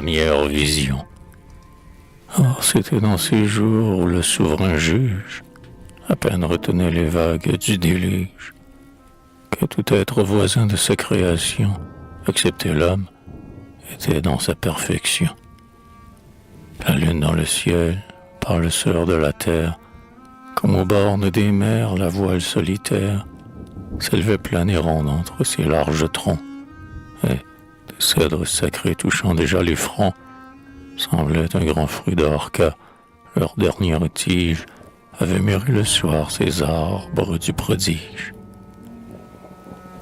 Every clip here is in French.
première vision. Or, c'était dans ces jours où le souverain juge à peine retenait les vagues du déluge, que tout être voisin de sa création, excepté l'homme, était dans sa perfection. La lune dans le ciel, par le sœur de la terre, comme aux bornes des mers, la voile solitaire s'élevait pleine et ronde entre ses larges troncs, et des cèdres sacrés touchant déjà les fronts semblaient un grand fruit d'orca. Leur dernière tige avait mûri le soir ces arbres du prodige.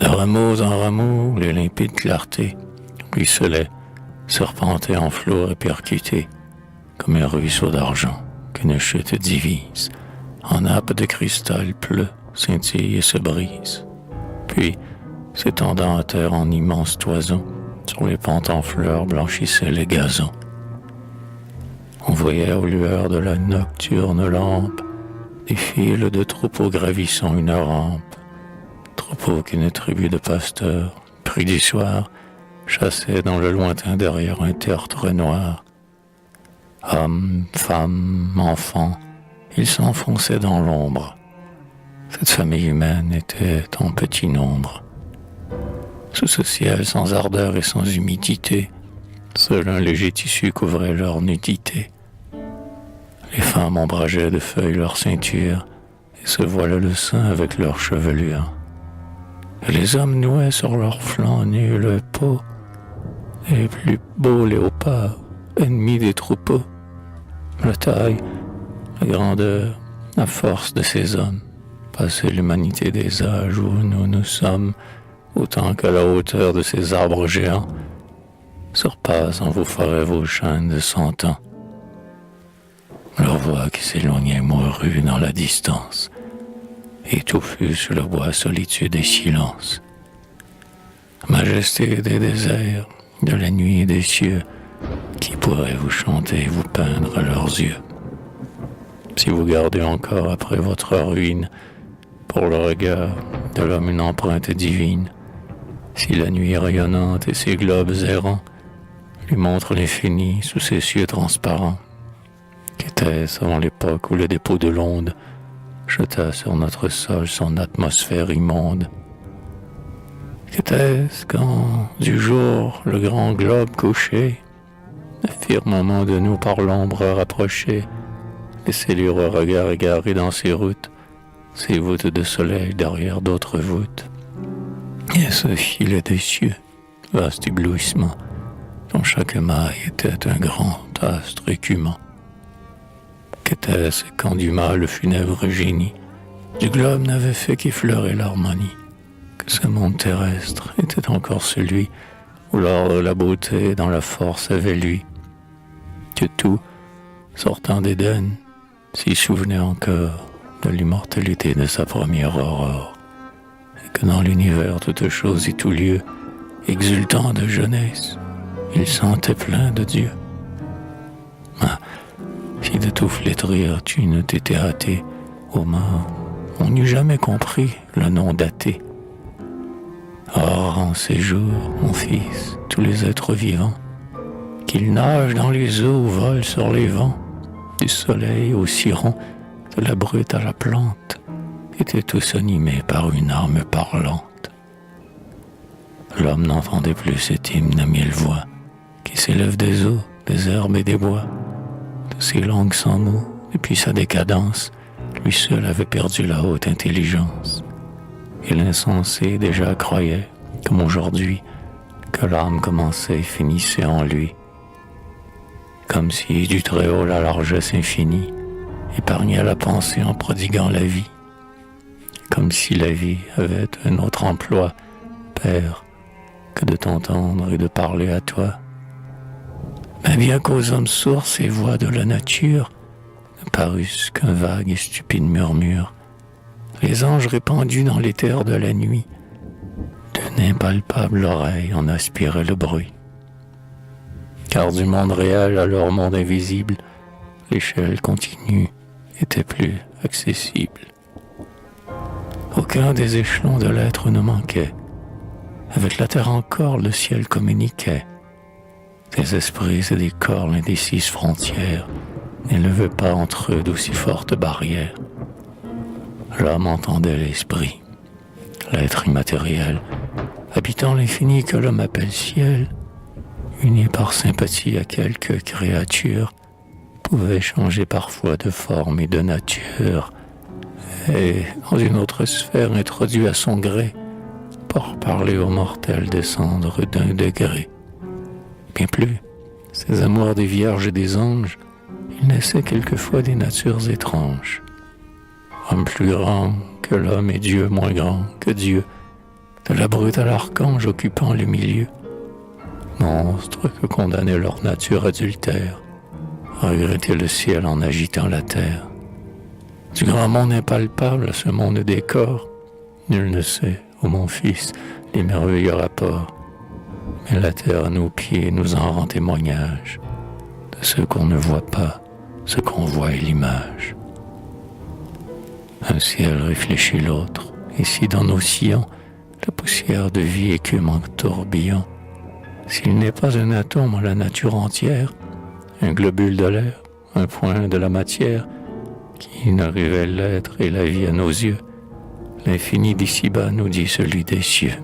De rameaux en rameaux, les limpides clartés ruisselaient, serpentaient en flots répercutés, comme un ruisseau d'argent qu'une chute divise, en nappe de cristal pleut, scintille et se brise. Puis, s'étendant à terre en immenses toisons, sur les pentes en fleurs blanchissaient les gazons. On voyait aux lueurs de la nocturne lampe des fils de troupeaux gravissant une rampe, troupeaux qu'une tribu de pasteurs, pris du soir, chassait dans le lointain derrière un tertre noir. Hommes, femmes, enfants, ils s'enfonçaient dans l'ombre. Cette famille humaine était en petit nombre. Sous ce ciel sans ardeur et sans humidité, seul un léger tissu couvrait leur nudité. Les femmes ombrageaient de feuilles leur ceinture et se voilaient le sein avec leur chevelure. Et les hommes nouaient sur leurs flancs nus le peau, les plus beaux léopards, ennemis des troupeaux. La taille, la grandeur, la force de ces hommes, passer l'humanité des âges où nous sommes, autant qu'à la hauteur de ces arbres géants, surpasse en vos forêts vos chaînes de 100 ans. Leur voix qui s'éloignait mourut dans la distance, étouffue sur le bois solitude et silence. Majesté des déserts, de la nuit et des cieux, qui pourrait vous chanter et vous peindre à leurs yeux? Si vous gardez encore après votre ruine, pour le regard de l'homme une empreinte divine, si la nuit rayonnante et ses globes errants lui montrent l'infini sous ses cieux transparents, qu'était-ce avant l'époque où le dépôt de l'onde jeta sur notre sol son atmosphère immonde? Qu'était-ce quand, du jour, le grand globe couché, le firmament de nous par l'ombre rapproché, laissait lire au regard égaré dans ses routes, ces voûtes de soleil derrière d'autres voûtes, et ce filet des cieux, vaste éblouissement, dont chaque maille était un grand astre écumant. Qu'était-ce quand du mâle funèbre génie du globe n'avait fait qu'effleurer l'harmonie, que ce monde terrestre était encore celui où l'ordre, la beauté dans la force avait lui, que tout, sortant d'Éden, s'y souvenait encore de l'immortalité de sa première aurore, et que dans l'univers toute chose et tout lieu, exultant de jeunesse, il sentait plein de Dieu. Ah, si de tout flétrir tu ne t'étais hâté, au moins on n'eût jamais compris le nom d'athée. Or, en ces jours, mon fils, tous les êtres vivants, qu'ils nagent dans les eaux ou volent sur les vents, du soleil au ciron, de la brute à la plante, étaient tous animés par une âme parlante. L'homme n'entendait plus cet hymne à 1000 voix, qui s'élève des eaux, des herbes et des bois. De ces langues sans mots, depuis sa décadence, lui seul avait perdu la haute intelligence. Et l'insensé déjà croyait, comme aujourd'hui, que l'âme commençait et finissait en lui. Comme si du Très-Haut la largesse infinie épargnait la pensée en prodiguant la vie. Comme si la vie avait un autre emploi, Père, que de t'entendre et de parler à toi. Mais bien qu'aux hommes sourds ces voix de la nature ne parussent qu'un vague et stupide murmure, les anges répandus dans l'éther de la nuit, d'une impalpable oreille en aspiraient le bruit. Car du monde réel à leur monde invisible, l'échelle continue était plus accessible. Aucun des échelons de l'être ne manquait. Avec la terre encore, le ciel communiquait. Des esprits et des corps l'indécise frontière n'élevent pas entre eux d'aussi fortes barrières. L'homme entendait l'esprit, l'être immatériel, habitant l'infini que l'homme appelle ciel, uni par sympathie à quelques créatures, pouvait changer parfois de forme et de nature, et, dans une autre sphère introduit à son gré, pour parler aux mortels descendre d'un degré. Bien plus, ces amours des vierges et des anges, il naissait quelquefois des natures étranges. Homme plus grand que l'homme et Dieu moins grand que Dieu, de la brute à l'archange occupant le milieu. Monstres que condamnait leur nature adultère, regretter le ciel en agitant la terre. Du grand monde impalpable à ce monde des corps, nul ne sait, ô mon fils, les merveilleux rapports. Mais la terre à nos pieds nous en rend témoignage de ce qu'on ne voit pas, ce qu'on voit est l'image. Un ciel réfléchit l'autre, ici dans nos sillons, la poussière de vie écume en tourbillon. S'il n'est pas un atome en la nature entière, un globule de l'air, un point de la matière, qui ne révèle l'être et la vie à nos yeux, l'infini d'ici-bas nous dit celui des cieux.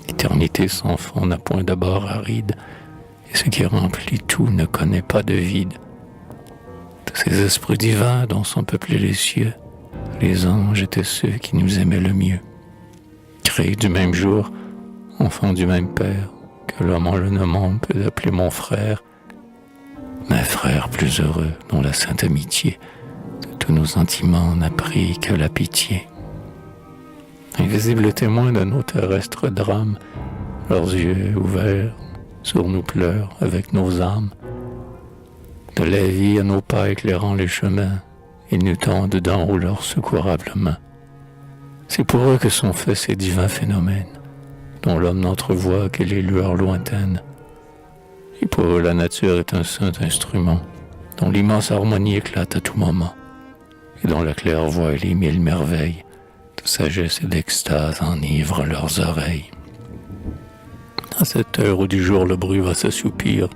L'éternité sans fond n'a point de bord aride, et ce qui remplit tout ne connaît pas de vide. Tous ces esprits divins dont sont peuplés les cieux, les anges étaient ceux qui nous aimaient le mieux. Créés du même jour, enfants du même père, que l'homme en le nommant peut appeler mon frère, mes frères plus heureux dont la sainte amitié de tous nos sentiments n'a pris que la pitié. Invisibles témoins de nos terrestres drames, leurs yeux ouverts sur nous pleurent avec nos âmes. De la vie à nos pas éclairant les chemins, ils nous tendent d'en haut leur secourable main. C'est pour eux que sont faits ces divins phénomènes, dont l'homme n'entrevoit que les lueurs lointaines. Et pour eux la nature est un saint instrument, dont l'immense harmonie éclate à tout moment, et dont la claire-voix et les mille merveilles de sagesse et d'extase enivrent leurs oreilles. À cette heure où du jour le bruit va s'assoupir,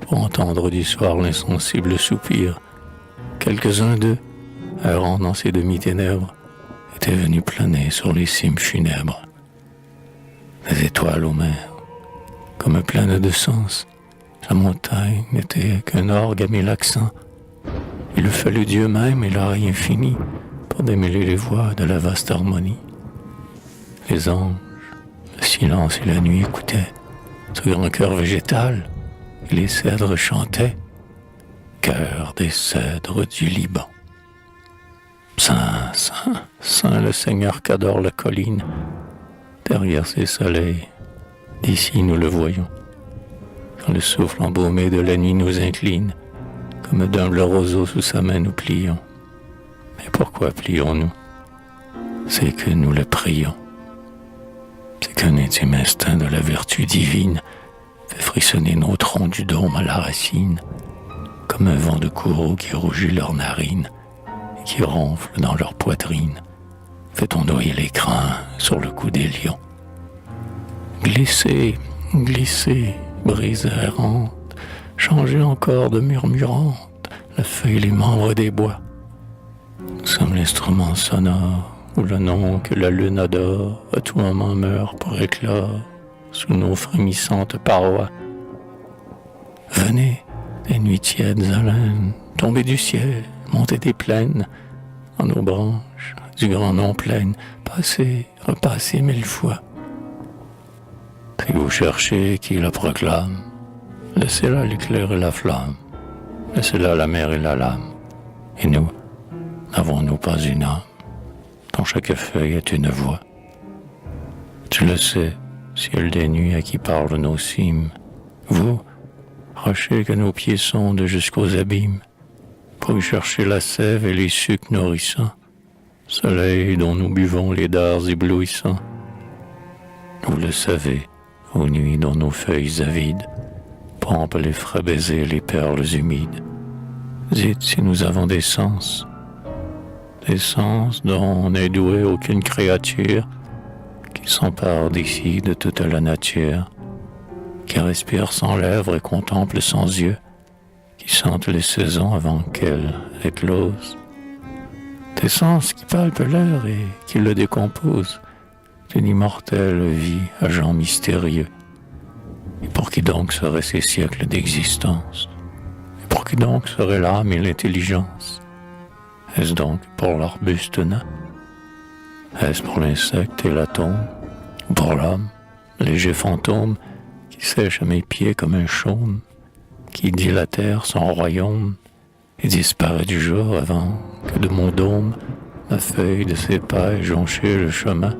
pour entendre du soir l'insensible soupir, quelques-uns d'eux, errant dans ces demi-ténèbres, étaient venus planer sur les cimes funèbres. Des étoiles aux mers, comme pleines de sens, la montagne n'était qu'un orgue à mille accents. Il eût fallu Dieu même et l'oreille infinie pour démêler les voix de la vaste harmonie. Les anges, le silence et la nuit écoutaient ce grand cœur végétal, et les cèdres chantaient, cœur des cèdres du Liban. Saint, saint, saint le Seigneur qu'adore la colline, derrière ces soleils, d'ici nous le voyons. Quand le souffle embaumé de la nuit nous incline, comme d'humbles roseaux sous sa main nous plions. Mais pourquoi plions-nous? C'est que nous le prions. C'est qu'un intime instinct de la vertu divine fait frissonner nos troncs du dôme à la racine, comme un vent de courroux qui rougit leurs narines et qui ronfle dans leur poitrine, fait ondoyer les crins sur le cou des lions. Glissez, glissez, brise errante, changez encore de murmurante la feuille et les membres des bois. Nous sommes l'instrument sonore où le nom que la lune adore à tout moment meurt pour éclore sous nos frémissantes parois. Venez, les nuits tièdes haleines, tombez du ciel, montez des plaines, en nos branches du grand nom pleines, passez, repassez mille fois. Si vous cherchez qui la proclame, laissez là l'éclair et la flamme, laissez là la mer et la lame. Et nous, n'avons-nous pas une âme, dont chaque feuille est une voix? Tu le sais, ciel des nuits à qui parlent nos cimes, vous, rochers que nos pieds sondent jusqu'aux abîmes, pour y chercher la sève et les sucs nourrissants, soleil dont nous buvons les dards éblouissants. Vous le savez, aux nuits dont nos feuilles avides pompent les frais baisers, les perles humides. Dites si nous avons des sens dont n'est douée aucune créature, qui s'empare d'ici de toute la nature. qui respire sans lèvres et contemple sans yeux, qui sentent les saisons avant qu'elles éclosent. Tes sens qui palpent l'air et qui le décomposent, d'une immortelle vie à gens mystérieux. Et pour qui donc seraient ces siècles d'existence? Et pour qui donc serait l'âme et l'intelligence? Est-ce donc pour l'arbuste nain? Est-ce pour l'insecte et l'atome? Ou pour l'homme, léger fantôme, qui sèche à mes pieds comme un chaume, qui dilatère son royaume et disparaît du jour avant que de mon dôme ma feuille de ses pas ait jonché le chemin?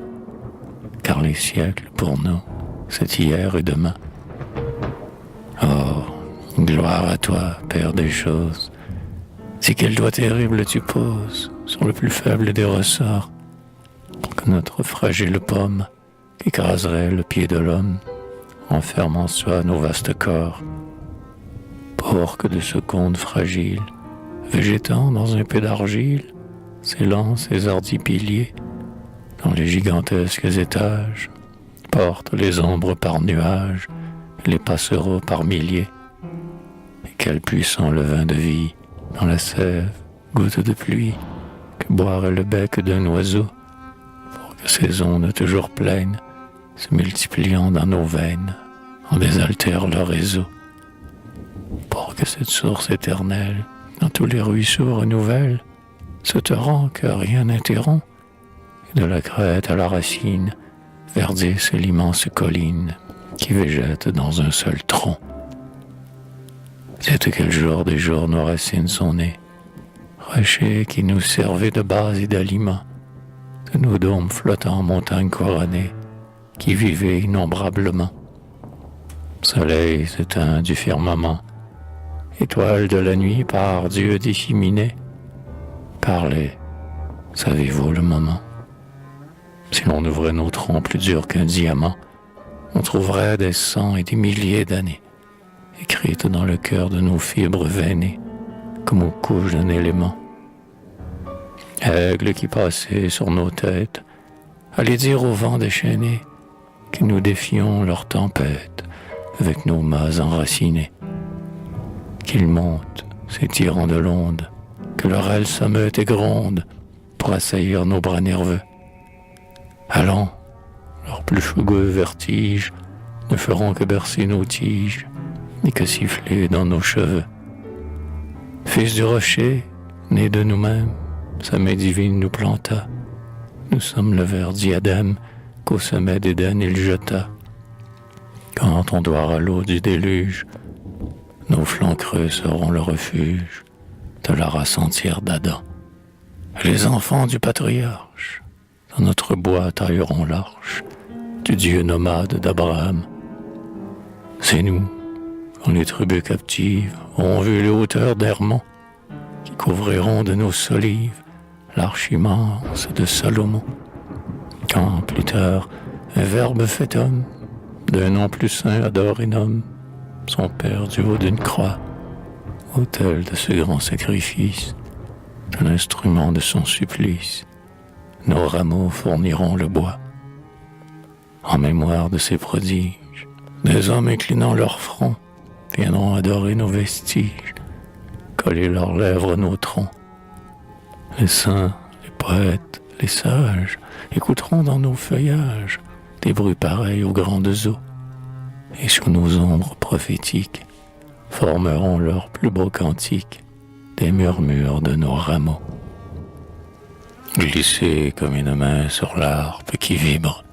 Car les siècles, pour nous, c'est hier et demain. Oh, gloire à toi, Père des choses, si quel doigt terrible tu poses sur le plus faible des ressorts, pour que notre fragile pomme, qui écraserait le pied de l'homme, enferme en soi nos vastes corps, pour que de ce cône fragile, végétant dans un peu d'argile, s'élancent les hardis piliers, dont les gigantesques étages portent les ombres par nuages, les passereaux par milliers. Et quel puissant levain de vie dans la sève, goutte de pluie, que boirait le bec d'un oiseau, pour que ces ondes toujours pleines, se multipliant dans nos veines, en désaltèrent le réseau, pour que cette source éternelle, dans tous les ruisseaux renouvelle, ce torrent que rien n'interrompt, et de la crête à la racine, verdisse l'immense colline qui végète dans un seul tronc. Dites quel jour des jours nos racines sont nées, rochers qui nous servaient de base et d'aliment, de nos dômes flottants montagnes couronnées, qui vivaient innombrablement. Soleil s'éteint du firmament, étoiles de la nuit par Dieu disséminées, parlez, savez-vous le moment? Si l'on ouvrait nos troncs plus durs qu'un diamant, on trouverait des cents et des milliers d'années, écrites dans le cœur de nos fibres veinées, comme aux couches d'un élément. Aigles qui passaient sur nos têtes, allez dire au vent déchaîné que nous défions leur tempête avec nos mâts enracinés. Qu'ils montent, ces tyrans de l'onde, que leur aile s'ameute et gronde pour assaillir nos bras nerveux. Allons, leurs plus fougueux vertiges ne feront que bercer nos tiges, ni que siffler dans nos cheveux. Fils du rocher, né de nous-mêmes, sa main divine nous planta. Nous sommes le vert diadème qu'au sommet d'Éden il jeta. Quand on doira l'eau du déluge, nos flancs creux seront le refuge de la race entière d'Adam. Les enfants du patriarche, dans notre bois tailleront l'arche du Dieu nomade d'Abraham. C'est nous, quand les tribus captives auront vu les hauteurs d'Hermon, qui couvriront de nos solives l'arche immense de Salomon. Quand, plus tard, un verbe fait homme, d'un nom plus saint adore et nomme son Père du haut d'une croix, autel de ce grand sacrifice, de l'instrument de son supplice, nos rameaux fourniront le bois. En mémoire de ces prodiges, des hommes inclinant leur front viendront adorer nos vestiges, coller leurs lèvres à nos troncs. Les saints, les poètes, les sages écouteront dans nos feuillages des bruits pareils aux grandes eaux, et sous nos ombres prophétiques formeront leurs plus beaux cantiques des murmures de nos rameaux. Glisser comme une main sur l'harpe qui vibre,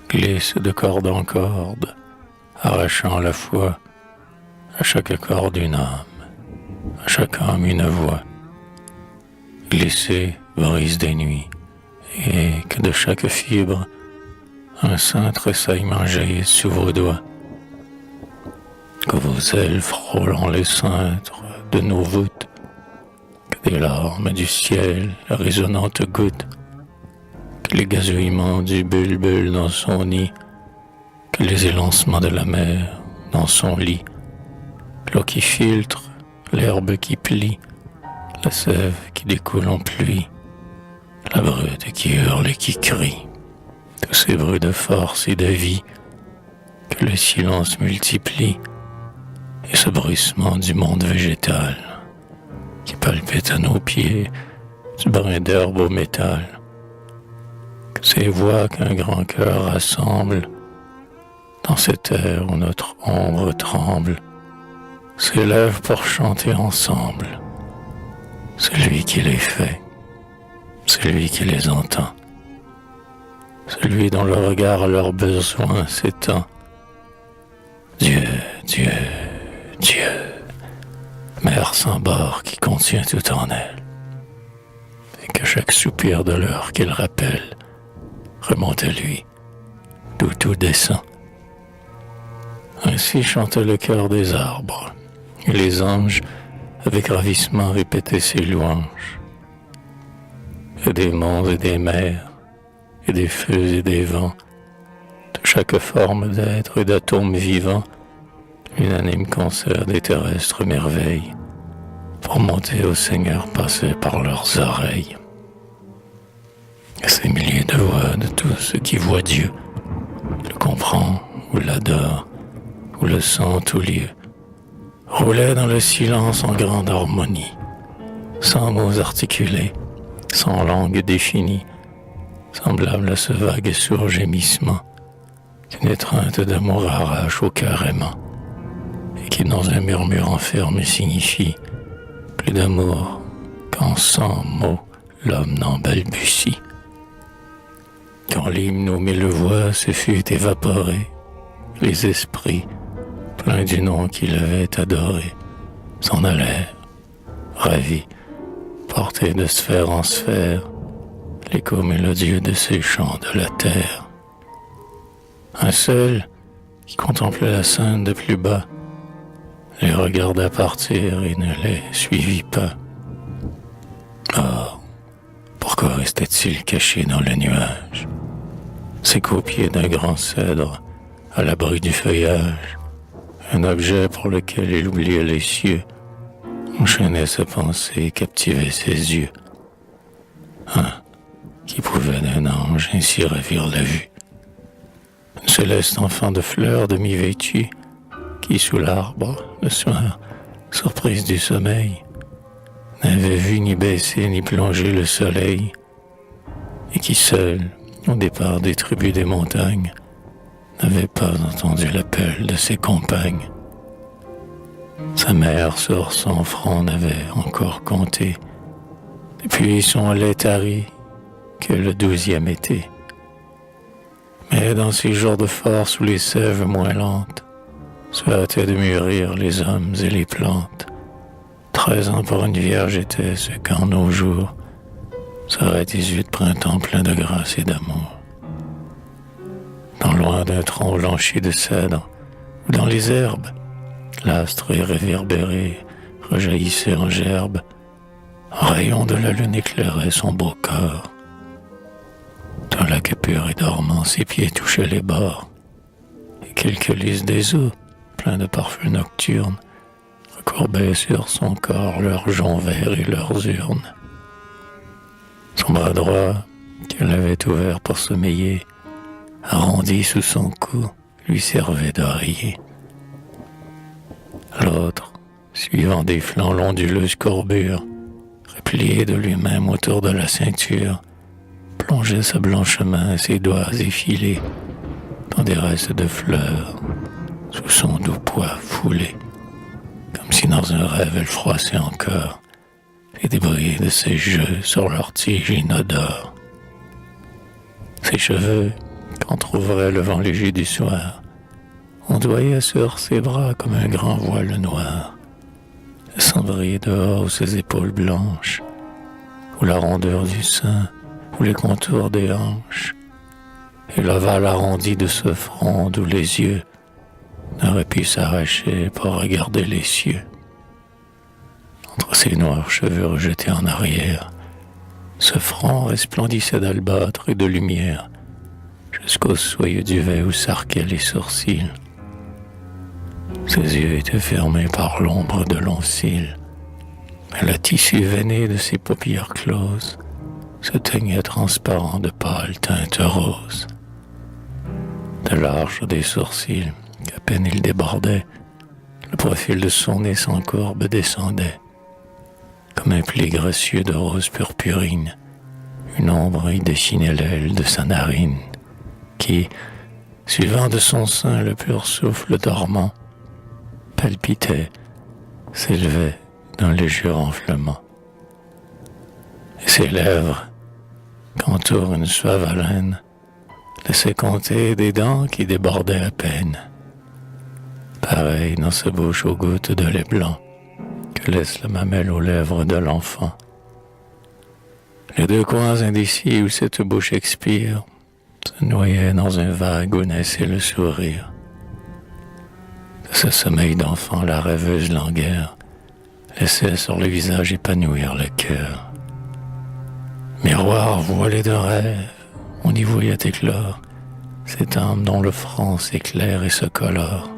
glisse de corde en corde, arrachant la foi à chaque corde une âme, à chaque âme une voix. Glisser brise des nuits, et que de chaque fibre un saint tressaillement jaillisse sous vos doigts. Que vos ailes frôlant les cintres de nos voûtes, que des larmes du ciel résonnantes gouttes, que les gazouillements du bulbule dans son nid, que les élancements de la mer dans son lit, l'eau qui filtre, l'herbe qui plie, la sève qui découle en pluie, la brute qui hurle et qui crie, tous ces bruits de force et de vie que le silence multiplie et ce bruissement du monde végétal qui palpite à nos pieds du brin d'herbe au métal, que ces voix qu'un grand cœur rassemble dans cette air où notre ombre tremble, s'élèvent pour chanter ensemble. Celui qui les fait, celui qui les entend, celui dont le regard à leurs besoins s'étend. Dieu, Dieu, Dieu, mer sans bord qui contient tout en elle, et que chaque soupir de l'heure qu'il rappelle remonte à lui, d'où tout descend. Ainsi chantait le cœur des arbres, et les anges, avec ravissement, répétaient ses louanges. Et des monts et des mers, et des feux et des vents, de chaque forme d'être et d'atome vivant, l'unanime concert des terrestres merveilles, pour monter au Seigneur passaient par leurs oreilles. Et ces milliers de voix de tous ceux qui voient Dieu, le comprend ou l'adore, ou le sent tout lieu, roulaient dans le silence en grande harmonie, sans mots articulés, sans langue définie, semblable à ce vague et sourd gémissement qu'une étreinte d'amour arrache au cœur aimant, et qui dans un murmure enferme signifie plus d'amour qu'en 100 mots l'homme n'en balbutie. Quand l'hymne aux 1000 voix se fut évaporé, les esprits, pleins du nom qu'il avait adoré, s'en allèrent, ravis, portés de sphère en sphère, l'écho mélodieux de ces chants de la terre. Un seul, qui contemplait la scène de plus bas, les regarda partir et ne les suivit pas. Or, pourquoi restait-il caché dans le nuage, c'est qu'au pied d'un grand cèdre, à l'abri du feuillage, un objet pour lequel il oubliait les cieux, enchaînait sa pensée et captivait ses yeux. Qui pouvait d'un ange ainsi ravir la vue? Un céleste enfant de fleurs demi-vêtue, qui sous l'arbre, le soir, surprise du sommeil, n'avait vu ni baisser ni plonger le soleil, et qui seul, au départ des tribus des montagnes, n'avait pas entendu l'appel de ses compagnes. Sa mère sur son front n'avait encore compté, depuis son lait tari, que le 12e été. Mais dans ces jours de force où les sèves moins lentes se hâtaient de mûrir les hommes et les plantes, 13 ans pour une vierge était ce qu'en nos jours seraient 18 printemps pleins de grâce et d'amour. Dans loin d'un tronc blanchi de cèdre, ou dans les herbes, l'astre réverbéré rejaillissait en gerbe, un rayon de la lune éclairait son beau corps. D'un lac pur et dormant, ses pieds touchaient les bords, et quelques lys des eaux, pleins de parfums nocturnes, recourbaient sur son corps leurs joncs verts et leurs urnes. Son bras droit, qu'elle avait ouvert pour sommeiller, arrondi sous son cou, lui servait d'oreiller. L'autre, suivant des flancs l'onduleuse courbure, replié de lui-même autour de la ceinture, plongeait sa blanche main et ses doigts effilés dans des restes de fleurs, sous son doux poids foulé, comme si dans un rêve elle froissait encore les débris de ses jeux sur leur tige inodore. Ses cheveux, qu'entr'ouvrait le vent léger du soir, ondoyaient sur ses bras comme un grand voile noir, laissant briller dehors ses épaules blanches, ou la rondeur du sein, ou les contours des hanches, et l'ovale arrondi de ce front d'où les yeux n'auraient pu s'arracher pour regarder les cieux. Entre ses noirs cheveux rejetés en arrière, ce front resplendissait d'albâtre et de lumière, jusqu'au soyeux duvet où s'arquaient les sourcils. Ses yeux étaient fermés par l'ombre de longs cils, mais le tissu veiné de ses paupières closes se teignait transparent de pâle teinte rose. De l'arche des sourcils, qu'à peine il débordait, le profil de son nez sans courbe descendait, comme un pli gracieux de rose purpurine. Une ombre y dessinait l'aile de sa narine, qui, suivant de son sein le pur souffle dormant, palpitait, s'élevait d'un léger enflement. Et ses lèvres, qu'entoure une suave haleine, laissaient compter des dents qui débordaient à peine. Pareil dans sa bouche aux gouttes de lait blanc que laisse la mamelle aux lèvres de l'enfant. Les deux coins indécis où cette bouche expire se noyaient dans un vague où naissait le sourire. De ce sommeil d'enfant, la rêveuse langueur laissait sur le visage épanouir le cœur. Miroir voilé de rêve, on y voyait éclore cette âme dont le front s'éclaire et se colore.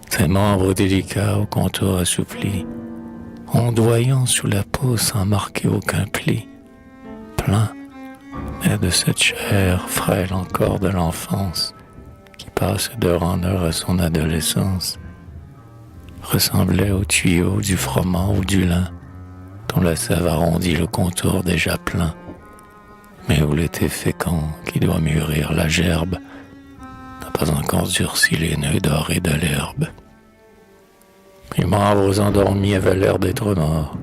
Ses membres délicats aux contours assouplis, ondoyant sous la peau sans marquer aucun pli, plein, mais de cette chair frêle encore de l'enfance, qui passe d'heure en heure à son adolescence, ressemblait au tuyau du froment ou du lin, dont la sève arrondit le contour déjà plein, mais où l'été fécond qui doit mûrir la gerbe n'a pas encore durci les nœuds dorés de l'herbe. Les membres endormis avaient l'air d'être morts.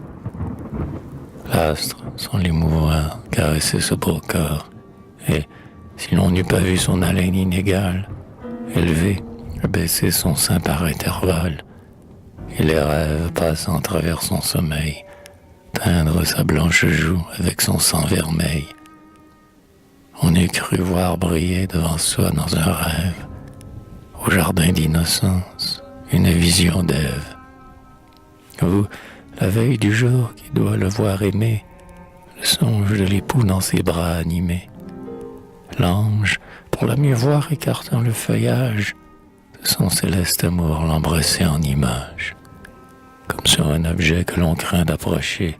L'astre, sans l'émouvoir, caressait ce beau corps, et, si l'on n'eût pas vu son haleine inégale, élever, baisser son sein par intervalles, et les rêves passant à travers son sommeil, teindre sa blanche joue avec son sang vermeil. On eût cru voir briller devant soi dans un rêve, au jardin d'innocence, une vision d'Ève. Ou, la veille du jour qui doit le voir aimer, le songe de l'époux dans ses bras animés. L'ange, pour la mieux voir écartant le feuillage, de son céleste amour l'embrassait en image. Comme sur un objet que l'on craint d'approcher,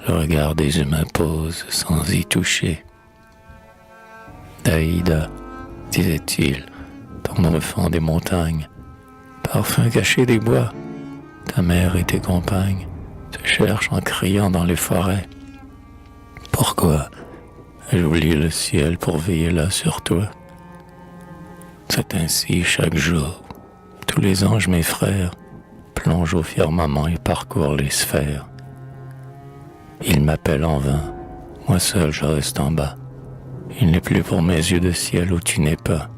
le regard des humains pose sans y toucher. Aïda, disait-il, tendre fond des montagnes, parfum caché des bois, ta mère et tes compagnes te cherchent en criant dans les forêts. Pourquoi j'oublie le ciel pour veiller là sur toi? C'est ainsi chaque jour. Tous les anges, mes frères, plongent au firmament et parcourent les sphères. Ils m'appellent en vain, moi seul je reste en bas. Il n'est plus pour mes yeux de ciel où tu n'es pas.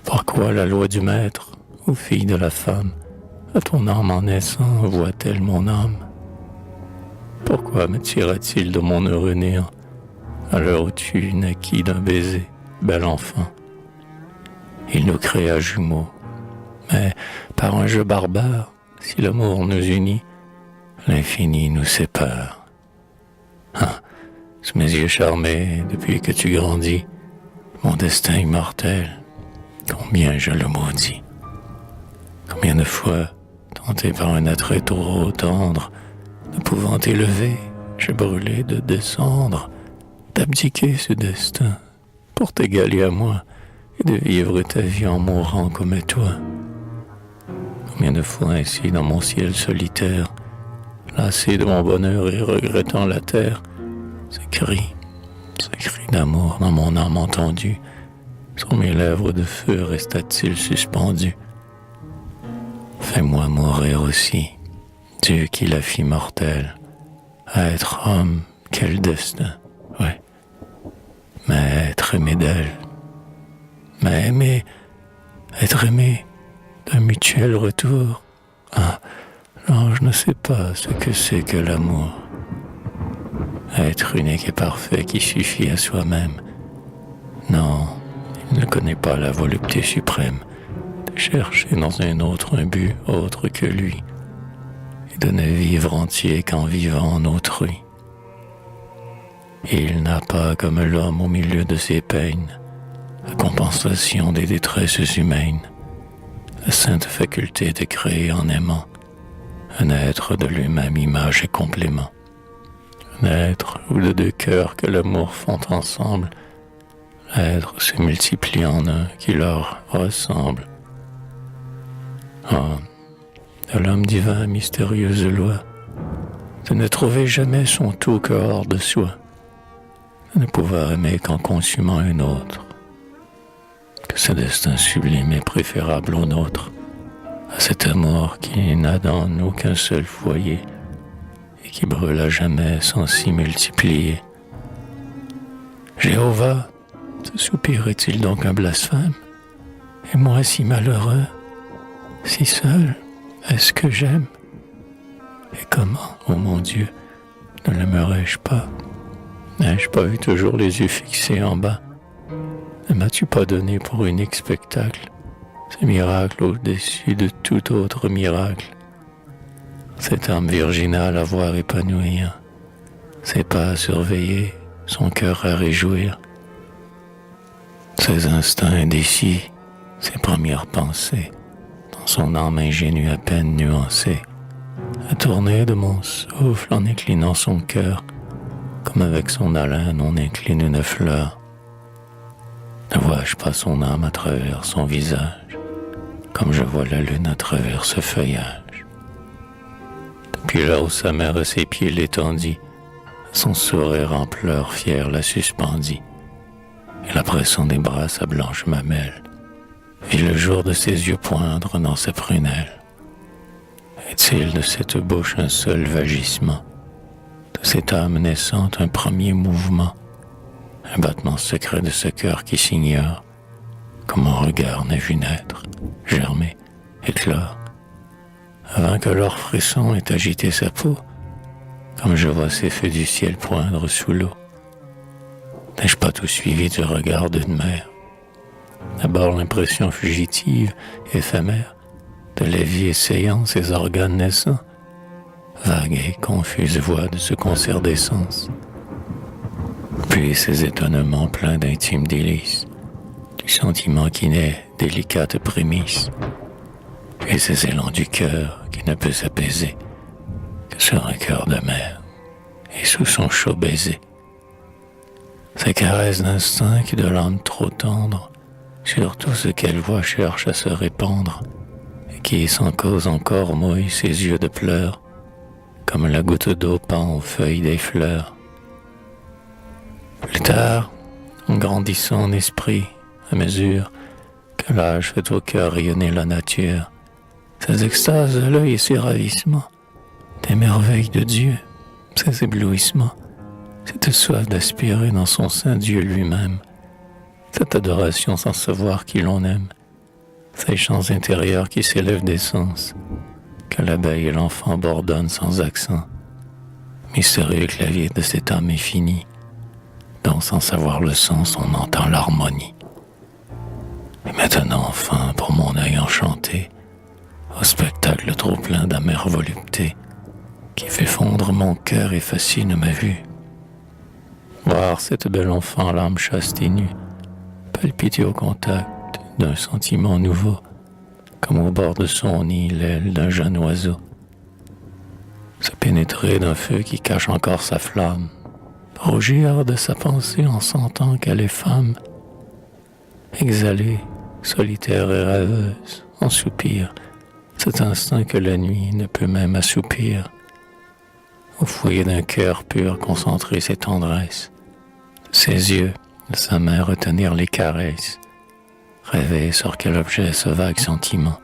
Pourquoi la loi du maître, ô fille de la femme, à ton âme en naissant voit-elle mon âme? Pourquoi me tira-t-il de mon heureux néant, à l'heure où tu naquis d'un baiser, bel enfant? Il nous créa jumeaux, mais par un jeu barbare, si l'amour nous unit, l'infini nous sépare. Ah, sous mes yeux charmés, depuis que tu grandis, mon destin immortel, combien je le maudis. Combien de fois, tenté par un attrait trop tendre, ne pouvant t'élever, j'ai brûlé de descendre, d'abdiquer ce destin, pour t'égaler à moi, et de vivre ta vie en mourant comme toi. Combien de fois ainsi dans mon ciel solitaire, lassé de mon bonheur et regrettant la terre, ce cri d'amour dans mon âme entendu, sur mes lèvres de feu resta-t-il suspendu? Fais-moi mourir aussi, Dieu qui la fit mortelle. À être homme, quel destin, ouais. Mais être aimé d'elle, mais aimer, être aimé d'un mutuel retour. Ah, l'ange ne sait pas ce que c'est que l'amour. Être unique et parfait qui suffit à soi-même. Non, il ne connaît pas la volupté suprême de chercher dans un autre un but autre que lui et de ne vivre entier qu'en vivant en autrui. Il n'a pas comme l'homme au milieu de ses peines la compensation des détresses humaines, la sainte faculté de créer en aimant un être de lui-même image et complément. Un être où de deux cœurs que l'amour font ensemble Êtres se multiplient en un qui leur ressemble. Oh, de l'homme divin, mystérieuse loi, de ne trouver jamais son tout que hors de soi, de ne pouvoir aimer qu'en consumant un autre, que ce destin sublime est préférable au nôtre, à cet amour qui n'a dans nous qu'un seul foyer et qui brûle à jamais sans s'y multiplier. Jéhovah, ce soupir est-il donc un blasphème? Et moi si malheureux, si seul, est-ce que j'aime? Et comment, ô mon Dieu, ne l'aimerais-je pas? N'ai-je pas eu toujours les yeux fixés en bas? Ne m'as-tu pas donné pour unique spectacle ces miracles au-dessus de tout autre miracle? Cette âme virginale à voir épanouir, ses pas à surveiller, son cœur à réjouir, ses instincts indécis, ses premières pensées, dans son âme ingénue à peine nuancée, à tourner de mon souffle en inclinant son cœur, comme avec son haleine on incline une fleur. Ne vois-je pas son âme à travers son visage, comme je vois la lune à travers ce feuillage? Depuis là où sa mère à ses pieds l'étendit, son sourire en pleurs fier la suspendit, et la pressant des bras sa blanche mamelle, vit le jour de ses yeux poindre dans sa prunelle. Est-il de cette bouche un seul vagissement, de cette âme naissante un premier mouvement, un battement secret de ce cœur qui s'ignore, comme mon regard n'a vu naître, germer, éclore, avant que leur frisson ait agité sa peau, comme je vois ces feux du ciel poindre sous l'eau? N'ai-je pas tout suivi du regard d'une mère? D'abord l'impression fugitive, éphémère, de la vie essayant ses organes naissants, vague et confuse voix de ce concert d'essence, puis ces étonnements pleins d'intimes délices, du sentiment qui naît, délicate prémisse, puis ces élans du cœur qui ne peut s'apaiser que sur un cœur de mère et sous son chaud baiser. Ces caresses d'instinct qui de l'âme trop tendre, sur tout ce qu'elle voit cherche à se répandre, et qui sans cause encore mouille ses yeux de pleurs, comme la goutte d'eau pend aux feuilles des fleurs. Plus tard, en grandissant en esprit, à mesure que l'âge fait au cœur rayonner la nature, ces extases de l'œil et ses ravissements, des merveilles de Dieu, ces éblouissements, cette soif d'aspirer dans son sein Dieu lui-même, cette adoration sans savoir qui l'on aime, ces chants intérieurs qui s'élèvent des sens, que l'abeille et l'enfant bourdonnent sans accent, mystérieux clavier de cette âme infinie, dont sans savoir le sens on entend l'harmonie. Et maintenant enfin, pour mon œil enchanté, au spectacle trop plein d'amère volupté, qui fait fondre mon cœur et fascine ma vue. Voir cette belle enfant, l'âme chaste et nue, palpiter au contact d'un sentiment nouveau, comme au bord de son nid l'aile d'un jeune oiseau. Se pénétrer d'un feu qui cache encore sa flamme, rougir de sa pensée en sentant qu'elle est femme, exhaler, solitaire et rêveuse, en soupir, cet instinct que la nuit ne peut même assoupir, au foyer d'un cœur pur concentrer ses tendresses, ses yeux, de sa main retenir les caresses, rêver sur quel objet ce vague sentiment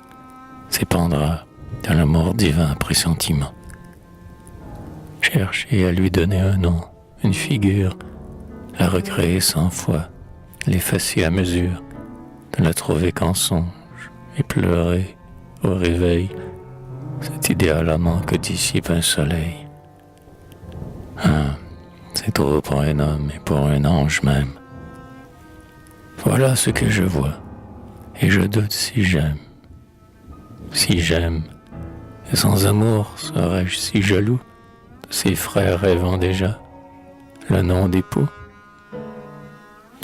s'épandra dans l'amour divin pressentiment. Chercher à lui donner un nom, une figure, la recréer 100 fois, l'effacer à mesure, ne la trouver qu'en songe, et pleurer au réveil cet idéal amant que dissipe un soleil. Ah, c'est trop pour un homme et pour un ange même. Voilà ce que je vois, et je doute si j'aime. Si j'aime, et sans amour serais-je si jaloux de ses frères rêvant déjà le nom d'époux?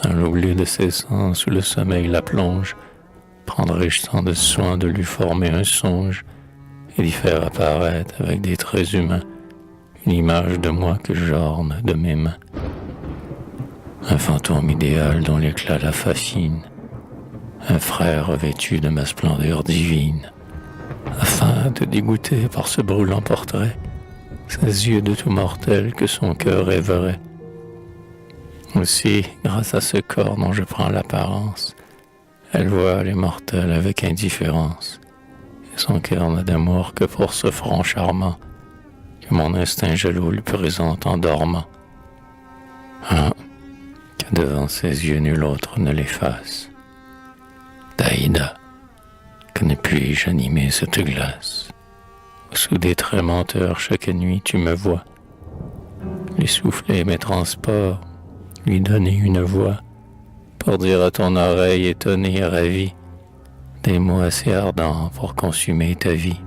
Dans l'oubli de ses sens où le sommeil la plonge, prendrai-je tant de soin de lui former un songe et d'y faire apparaître avec des traits humains une image de moi que j'orne de mes mains? un fantôme idéal dont l'éclat la fascine, un frère revêtu de ma splendeur divine, afin de dégoûter par ce brûlant portrait ses yeux de tout mortel que son cœur rêverait. Aussi, grâce à ce corps dont je prends l'apparence, elle voit les mortels avec indifférence, et son cœur n'a d'amour que pour ce front charmant que mon instinct jaloux lui présente en dormant. Ah, que devant ses yeux nul autre ne l'efface. Daïda, que ne puis-je animer cette glace? Sous des traits menteurs chaque nuit tu me vois, lui souffler mes transports, lui donner une voix, pour dire à ton oreille étonnée et ravie des mots assez ardents pour consumer ta vie.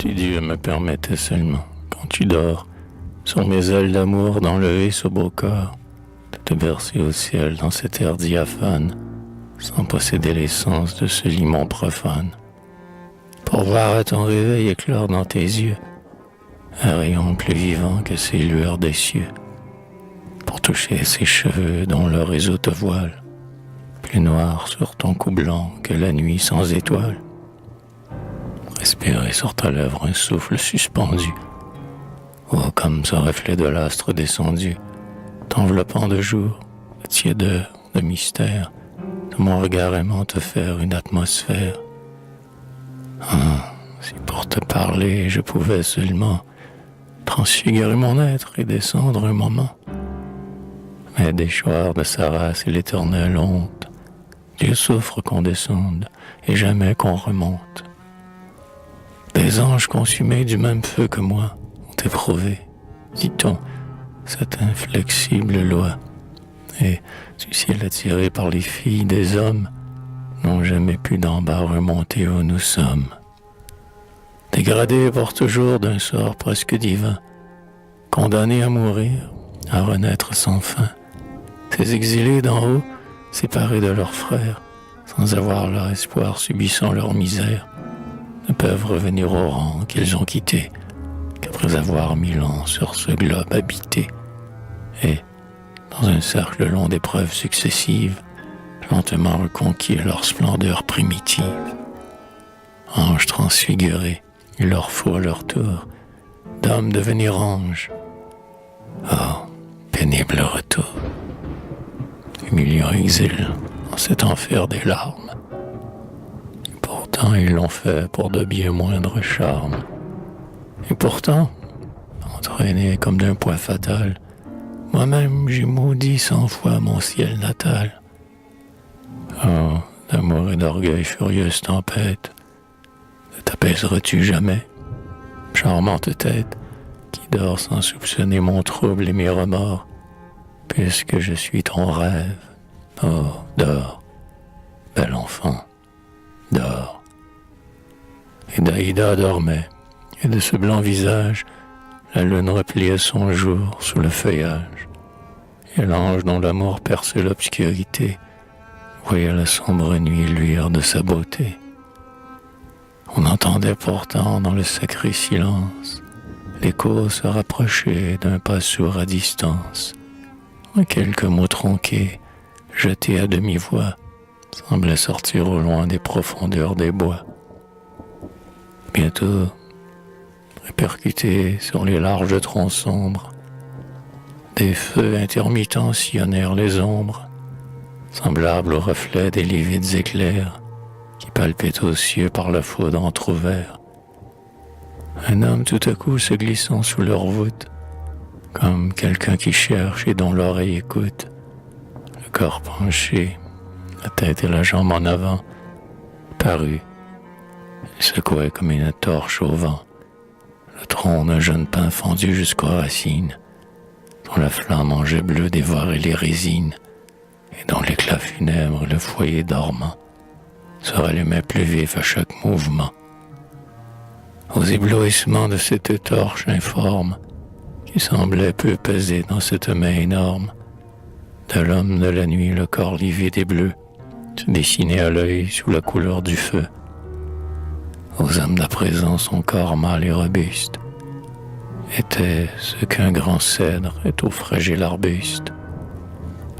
Si Dieu me permettait seulement, quand tu dors, sur mes ailes d'amour d'enlever ce beau corps, de te bercer au ciel dans cet air diaphane, sans posséder l'essence de ce limon profane, pour voir à ton réveil éclore dans tes yeux un rayon plus vivant que ces lueurs des cieux, pour toucher ces cheveux dont le réseau te voile, plus noir sur ton cou blanc que la nuit sans étoiles, respirer sur ta lèvre un souffle suspendu, oh comme ce reflet de l'astre descendu, t'enveloppant de jour, de tiédeur, de mystère, de mon regard aimant te faire une atmosphère. Ah, si pour te parler je pouvais seulement transfigurer mon être et descendre un moment, mais déchoir de sa race et l'éternelle honte, Dieu souffre qu'on descende et jamais qu'on remonte. Des anges consumés du même feu que moi ont éprouvé, dit-on, cette inflexible loi, et du ciel attiré par les filles des hommes, n'ont jamais pu d'en bas remonter où nous sommes. Dégradés pour toujours d'un sort presque divin, condamnés à mourir, à renaître sans fin, ces exilés d'en haut, séparés de leurs frères, sans avoir leur espoir subissant leur misère, ne peuvent revenir au rang qu'ils ont quitté qu'après avoir 1000 ans sur ce globe habité, et, dans un cercle long d'épreuves successives, lentement reconquis leur splendeur primitive. Anges transfigurés, il leur faut à leur tour d'hommes devenir anges. Oh, pénible retour, humiliant exil en cet enfer des larmes. Et pourtant ils l'ont fait pour de bien moindres charmes. Et pourtant, entraîné comme d'un poids fatal, moi-même j'ai maudit 100 fois mon ciel natal. Oh, d'amour et d'orgueil furieuse tempête, ne t'apaiseras-tu jamais, charmante tête, qui dort sans soupçonner mon trouble et mes remords, puisque je suis ton rêve. Oh, dors, bel enfant, dors. Et Daïda dormait, et de ce blanc visage, la lune repliait son jour sous le feuillage, et l'ange dont l'amour perçait l'obscurité voyait la sombre nuit luire de sa beauté. On entendait pourtant dans le sacré silence l'écho se rapprocher d'un pas sourd à distance. Quelques mots tronqués, jetés à demi-voix, semblaient sortir au loin des profondeurs des bois. Bientôt, répercutés sur les larges troncs sombres, des feux intermittents sillonnèrent les ombres, semblables aux reflets des livides éclairs qui palpitent aux cieux par la foudre entr'ouvert. Un homme tout à coup se glissant sous leur voûte, comme quelqu'un qui cherche et dont l'oreille écoute, le corps penché, la tête et la jambe en avant, parut. Il secouait comme une torche au vent le tronc d'un jeune pin fendu jusqu'aux racines, dont la flamme en jet bleu dévorait les résines, et dont l'éclat funèbre, le foyer dormant, se rallumait plus vif à chaque mouvement. Aux éblouissements de cette torche informe, qui semblait peu peser dans cette main énorme, de l'homme de la nuit le corps livide et bleu, se dessinait à l'œil sous la couleur du feu. Aux âmes d'à présent son corps mâle et robuste était ce qu'un grand cèdre est au fragile arbuste,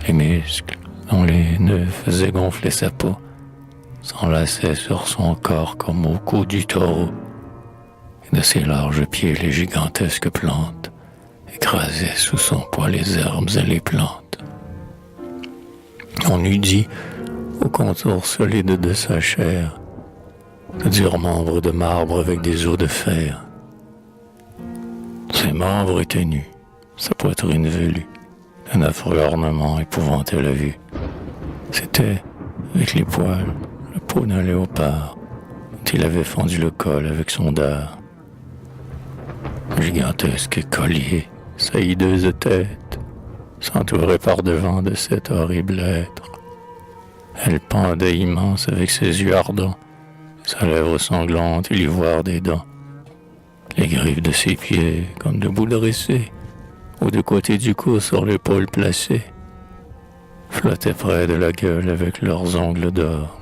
Les muscles dont les nœuds faisaient gonfler sa peau s'enlaçaient sur son corps comme au cou du taureau, et de ses larges pieds les gigantesques plantes écrasaient sous son poids les herbes et les plantes. On eût dit, au contour solide de sa chair, de durs membres de marbre avec des os de fer. Ses membres étaient nus, sa poitrine velue, un affreux ornement épouvantait la vue. C'était, avec les poils, le peau d'un léopard, dont il avait fendu le col avec son dard. Gigantesque collier, sa hideuse tête, s'entourait par devant de cet horrible être. Elle pendait immense avec ses yeux ardents, sa lèvre sanglante et l'ivoire des dents. Les griffes de ses pieds, comme de boules dressées, aux deux côtés du cou sur l'épaule placée, flottaient près de la gueule avec leurs ongles d'or,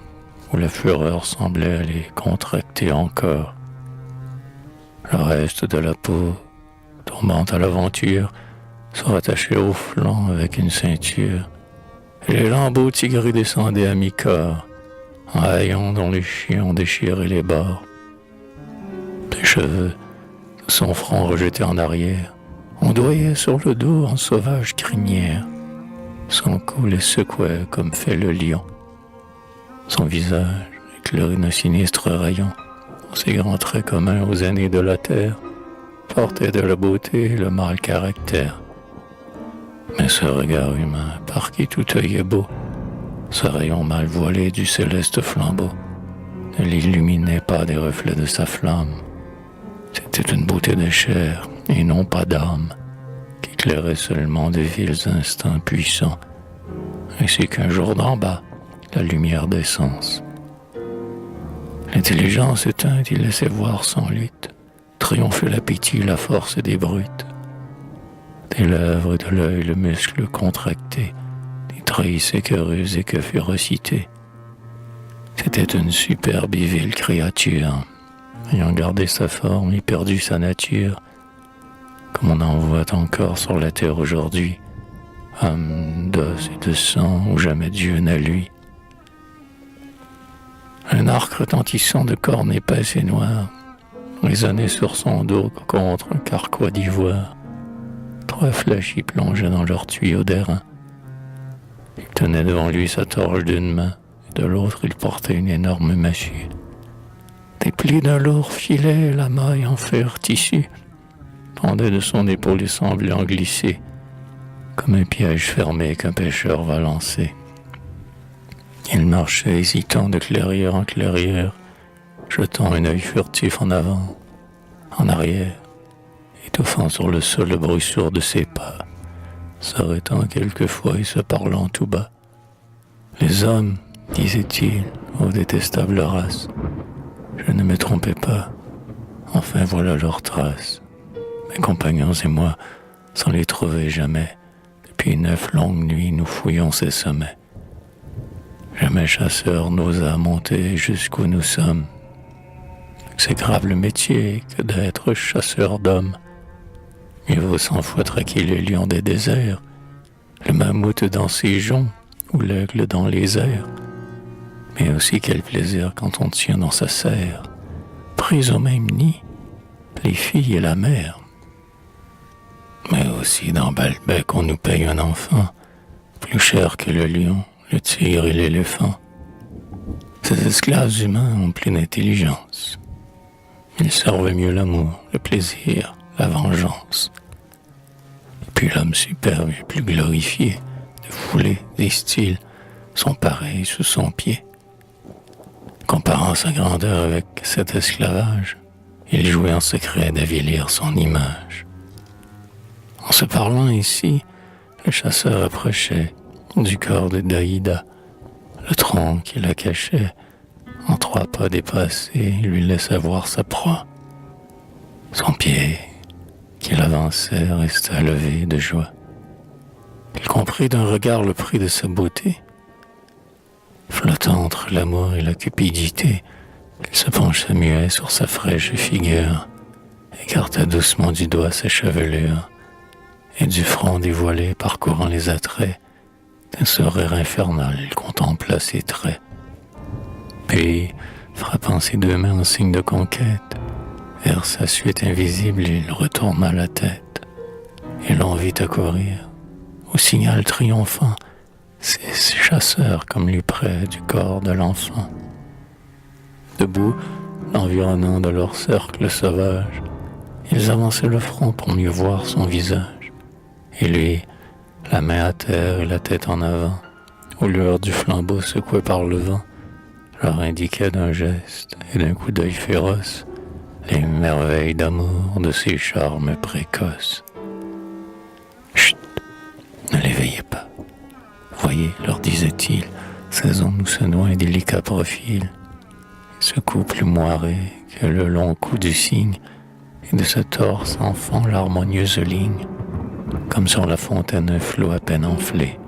où la fureur semblait les contracter encore. Le reste de la peau, tombant à l'aventure, se rattachait au flanc avec une ceinture, et les lambeaux tigrés descendaient à mi-corps, en haillons dont les chiens ont déchiré les bords. Ses cheveux, son front rejeté en arrière, ondoyait sur le dos en sauvage crinière. Son cou les secouait comme fait le lion. Son visage, éclairé d'un sinistre rayon, ses grands traits communs aux aînés de la terre, portait de la beauté et le mâle caractère. Mais ce regard humain, par qui tout œil est beau, ce rayon mal voilé du céleste flambeau, ne l'illuminait pas des reflets de sa flamme. C'était une beauté de chair et non pas d'âme, qui éclairait seulement des vils instincts puissants, ainsi qu'un jour d'en bas, la lumière d'essence. L'intelligence éteinte, il laissait voir sans lutte triompher l'appétit, la force des brutes. Des lèvres et de l'œil, le muscle contracté, des traits écœureux et que férocité. C'était une superbe et vile créature, ayant gardé sa forme et perdu sa nature, comme on en voit encore sur la terre aujourd'hui, homme d'os et de sang où jamais Dieu n'a lui. Un arc retentissant de cornes épaisses et noires résonnait sur son dos contre un carquois d'ivoire. Trois flèches y plongeaient dans leurs tuyaux d'airain. Il tenait devant lui sa torche d'une main, et de l'autre il portait une énorme machine. Des plis d'un lourd filet, la maille en fer tissu, pendait de son épaule et semblait en glisser, comme un piège fermé qu'un pêcheur va lancer. Il marchait hésitant de clairière en clairière, jetant un œil furtif en avant, en arrière, étouffant sur le sol le bruit sourd de ses pas, s'arrêtant quelquefois et se parlant tout bas. Les hommes, disait-il, ô détestable race, je ne me trompais pas, enfin voilà leurs traces. Mes compagnons et moi, sans les trouver jamais, depuis 9 longues nuits nous fouillons ces sommets. Jamais chasseur n'osa monter jusqu'où nous sommes. C'est grave le métier que d'être chasseur d'hommes. Mieux vaut 100 fois traquer le lion des déserts, le mammouth dans ses joncs ou l'aigle dans les airs. Mais aussi quel plaisir quand on tient dans sa serre, prise au même nid, les filles et la mère. Mais aussi dans Balbec on nous paye un enfant, plus cher que le lion, le tigre et l'éléphant. Ces esclaves humains ont pleine d'intelligence. Ils servaient mieux l'amour, le plaisir, la vengeance. Et puis l'homme superbe et plus glorifié, de foulée, des styles, sont pareils sous son pied. Comparant sa grandeur avec cet esclavage, il jouait en secret d'avilir son image. En se parlant ici, le chasseur approchait du corps de Daïda, le tronc qui la cachait, en 3 pas dépassés, lui laissait voir sa proie. Son pied, qu'il avançait, resta levé de joie. Il comprit d'un regard le prix de sa beauté. Flottant entre l'amour et la cupidité, il se pencha muet sur sa fraîche figure, écarta doucement du doigt sa chevelure, et du front dévoilé parcourant les attraits, D'un sourire infernal, il contempla ses traits. Puis, frappant ses deux mains en signe de conquête, vers sa suite invisible, il retourna la tête. Et l'on vit accourir, au signal triomphant, ces chasseurs comme lui près du corps de l'enfant. Debout, l'environnant de leur cercle sauvage, ils avançaient le front pour mieux voir son visage. Et lui, la main à terre et la tête en avant, aux lueurs du flambeau secoué par le vent, leur indiquait d'un geste et d'un coup d'œil féroce les merveilles d'amour de ses charmes précoces. Chut, ne l'éveillez pas. Voyez, leur disait-il, ces ondes se nouent un délicat profil, ce couple moiré que le long cou du cygne, et de ce torse enfant l'harmonieuse ligne, comme sur la fontaine un flot à peine enflé,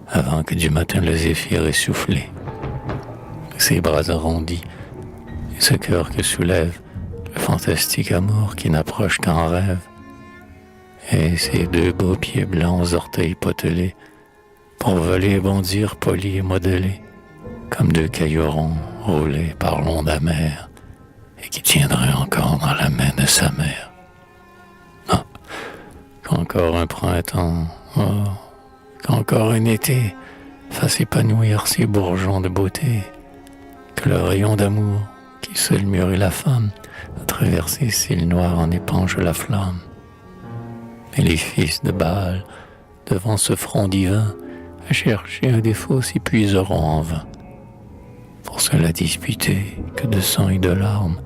avant que du matin le zéphyr ait soufflé. Ses bras arrondis, et ce cœur que soulève le fantastique amour qui n'approche qu'en rêve, et ses deux beaux pieds blancs aux orteils potelés, pour voler et bondir polis et modelés, comme deux cailloux ronds roulés par l'onde amère, et qui tiendraient encore dans la main de sa mère. Ah, qu'encore un printemps, oh, qu'encore un été fasse épanouir ces bourgeons de beauté, que le rayon d'amour qui seul mûrit la femme a traversé cils noirs en épanche la flamme. Et les fils de Baal, devant ce front divin, à chercher un défaut s'épuiseront en vain. Pour cela disputer, que de sang et de larmes,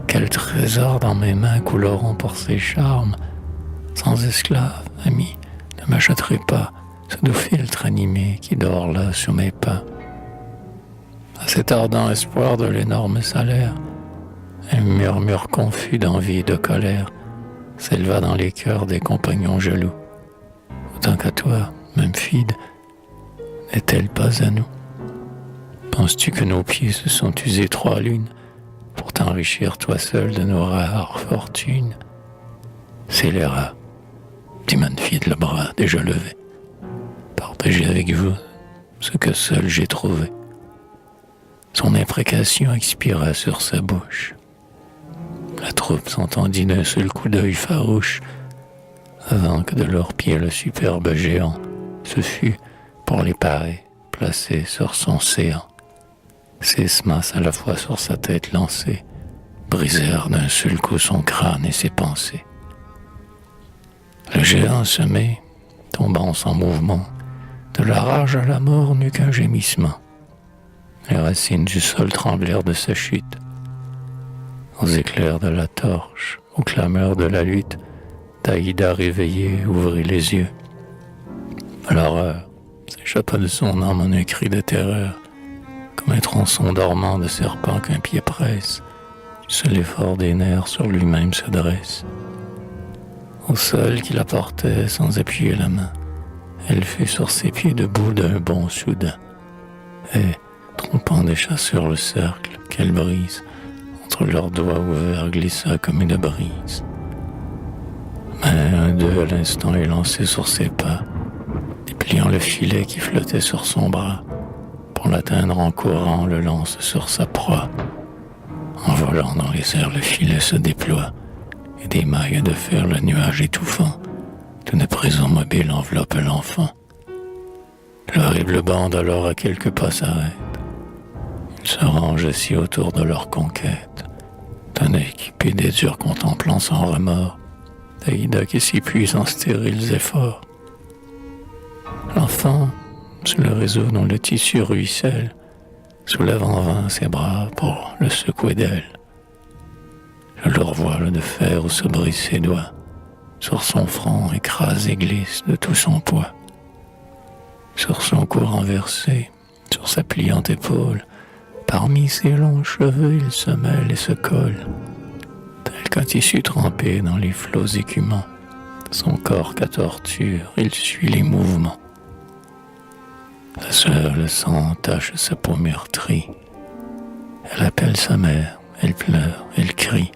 quel trésor dans mes mains couleront pour ses charmes. Sans esclave, ami, ne m'achèterai pas ce doux filtre animé qui dort là sous mes pas. À cet ardent espoir de l'énorme salaire, un murmure confus d'envie et de colère s'éleva dans les cœurs des compagnons jaloux. Autant qu'à toi, Memphide, n'est-elle pas à nous? Penses-tu que nos pieds se sont usés 3 lunes pour t'enrichir toi seul de nos rares fortunes? Scélérat, dit Memphide le bras déjà levé, partagez avec vous ce que seul j'ai trouvé. Son imprécation expira sur sa bouche. La troupe s'entendit d'un seul coup d'œil farouche, avant que de leurs pieds le superbe géant se fût, pour les parer, placé sur son séant. Ses smas à la fois sur sa tête lancés brisèrent d'un seul coup son crâne et ses pensées. Le géant semé, tombant sans mouvement, de la rage à la mort n'eut qu'un gémissement. Les racines du sol tremblèrent de sa chute. Aux éclairs de la torche, aux clameurs de la lutte, Taïda réveillée ouvrit les yeux. L'horreur s'échappa de son âme en un cri de terreur, comme un tronçon dormant de serpent qu'un pied presse. Seul l'effort des nerfs sur lui-même se dresse. Au sol qui la portait sans appuyer la main, elle fut sur ses pieds debout d'un bond soudain. Et, trompant des chasseurs le cercle qu'elle brise, entre leurs doigts ouverts glissa comme une brise. Mais un d'eux à l'instant élancé sur ses pas, dépliant le filet qui flottait sur son bras, pour l'atteindre en courant le lance sur sa proie. En volant dans les airs, le filet se déploie, et des mailles de fer le nuage étouffant, d'une prison mobile enveloppe l'enfant. L'horrible bande alors à quelques pas s'arrête. Ils se rangent assis autour de leur conquête, d'un œil des durs contemplant sans remords Taïda qui s'épuise en stériles efforts. L'enfant, sur le réseau dont le tissu ruisselle, soulève en vain ses bras pour le secouer d'elle. Je le revois de fer où se brise ses doigts, sur son front écrase et glisse de tout son poids. Sur son cou renversé, sur sa pliante épaule, parmi ses longs cheveux, il se mêle et se colle, tel qu'un tissu trempé dans les flots écumants. Son corps qu'à torture, il suit les mouvements. La sueur, le sang tache sa peau meurtrie. Elle appelle sa mère, elle pleure, elle crie,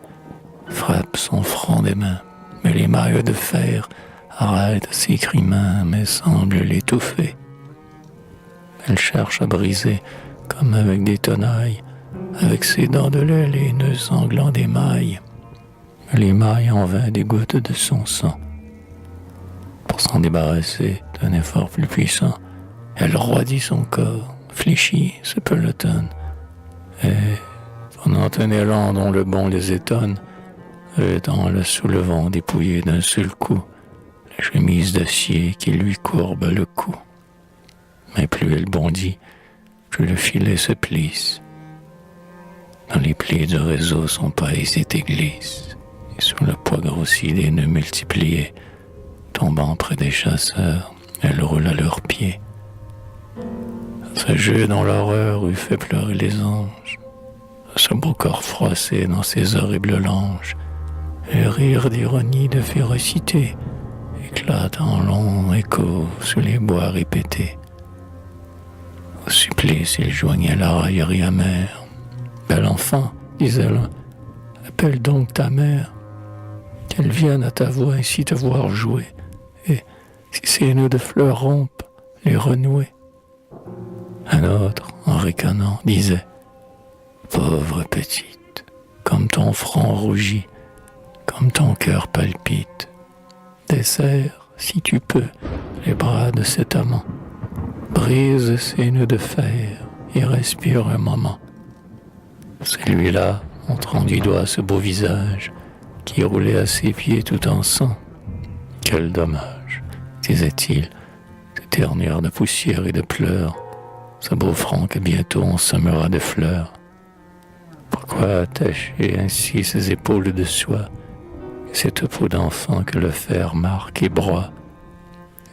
frappe son front des mains, mais les mailles de fer arrêtent ses cris mains, mais semblent l'étouffer. elle cherche à briser, comme avec des tenailles, avec ses dents de lait, les nœuds sanglants des mailles. Les mailles en vain des gouttes de son sang. Pour s'en débarrasser d'un effort plus puissant, elle roidit son corps, fléchit, se pelotonne, et, pendant un élan dont le bond les étonne, en le soulevant dépouillé d'un seul coup, la chemise d'acier qui lui courbe le cou. Mais plus elle bondit, plus le filet se plisse. Dans les plis du réseau, son pas hésite et glisse, et sous le poids grossi des nœuds multipliés, tombant près des chasseurs, elle roule à leurs pieds. Ce jeu dont l'horreur eût fait pleurer les anges, ce beau corps froissé dans ses horribles langes, et rire d'ironie, de férocité, éclate en longs échos sous les bois répétés. Au supplice, il joignait la raillerie amère. Bel enfant, disait l'un, appelle donc ta mère, qu'elle vienne à ta voix ainsi te voir jouer, et, si ces nœuds de fleurs rompent, les renouer. Un autre, en ricanant, disait, pauvre petite, comme ton front rougit, comme ton cœur palpite, desserre, si tu peux, les bras de cet amant, brise ces nœuds de fer et respire un moment. Celui-là, montrant du doigt ce beau visage qui roulait à ses pieds tout en sang. Quel dommage, disait-il, s'éternuant de poussière et de pleurs, ce beau front que bientôt on semera de fleurs. Pourquoi attacher ainsi ses épaules de soie, et cette peau d'enfant que le fer marque et broie,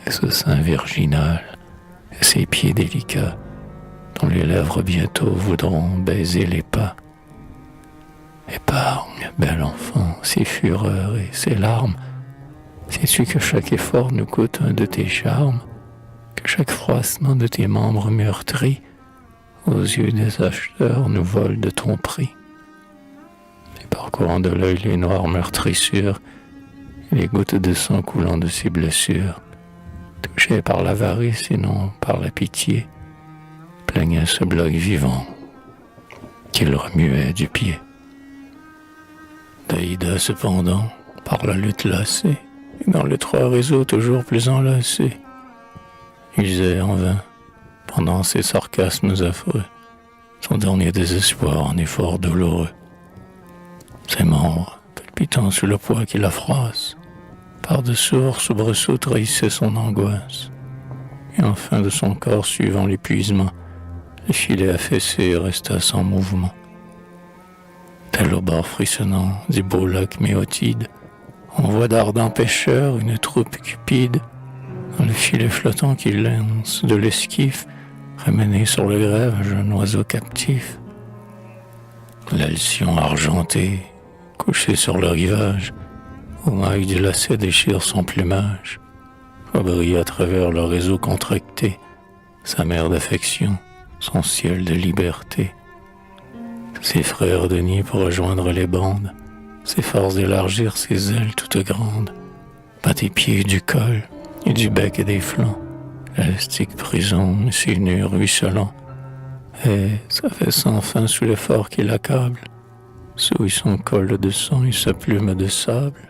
et ce sein virginal, et ces pieds délicats, dont les lèvres bientôt voudront baiser les pas. Épargne, bel enfant, ces fureurs et ces larmes. Sais-tu que chaque effort nous coûte un de tes charmes, que chaque froissement de tes membres meurtris, aux yeux des acheteurs, nous vole de ton prix. Et parcourant de l'œil les noires meurtrissures, et les gouttes de sang coulant de ses blessures, touché par l'avarice et non par la pitié, plaignait ce bloc vivant qu'il remuait du pied. Daïda, cependant, par la lutte lassée, et dans l'étroit réseau toujours plus enlacé, usait en vain, pendant ses sarcasmes affreux, son dernier désespoir en effort douloureux. Ses membres, palpitant sous le poids qui la froisse, par de sourds soubresauts trahissaient son angoisse, et enfin de son corps suivant l'épuisement, le filet affaissé resta sans mouvement. Tel au bord frissonnant du beau lac méotide, on voit d'ardents pêcheurs une troupe cupide, dans le filet flottant qui lance de l'esquif, ramené sur le grève un jeune oiseau captif. L'alcyon argenté, couché sur le rivage, au mailles du lacet déchire son plumage, voit briller à travers le réseau contracté, sa mer d'affection, son ciel de liberté. Ses frères de nid pour rejoindre les bandes, s'efforcent d'élargir ses ailes toutes grandes, pas des pieds du col et du bec et des flancs, l'élastique prison et ses nœuds ruisselants, et ça fait sans fin sous l'effort qui l'accable, souille son col de sang et sa plume de sable.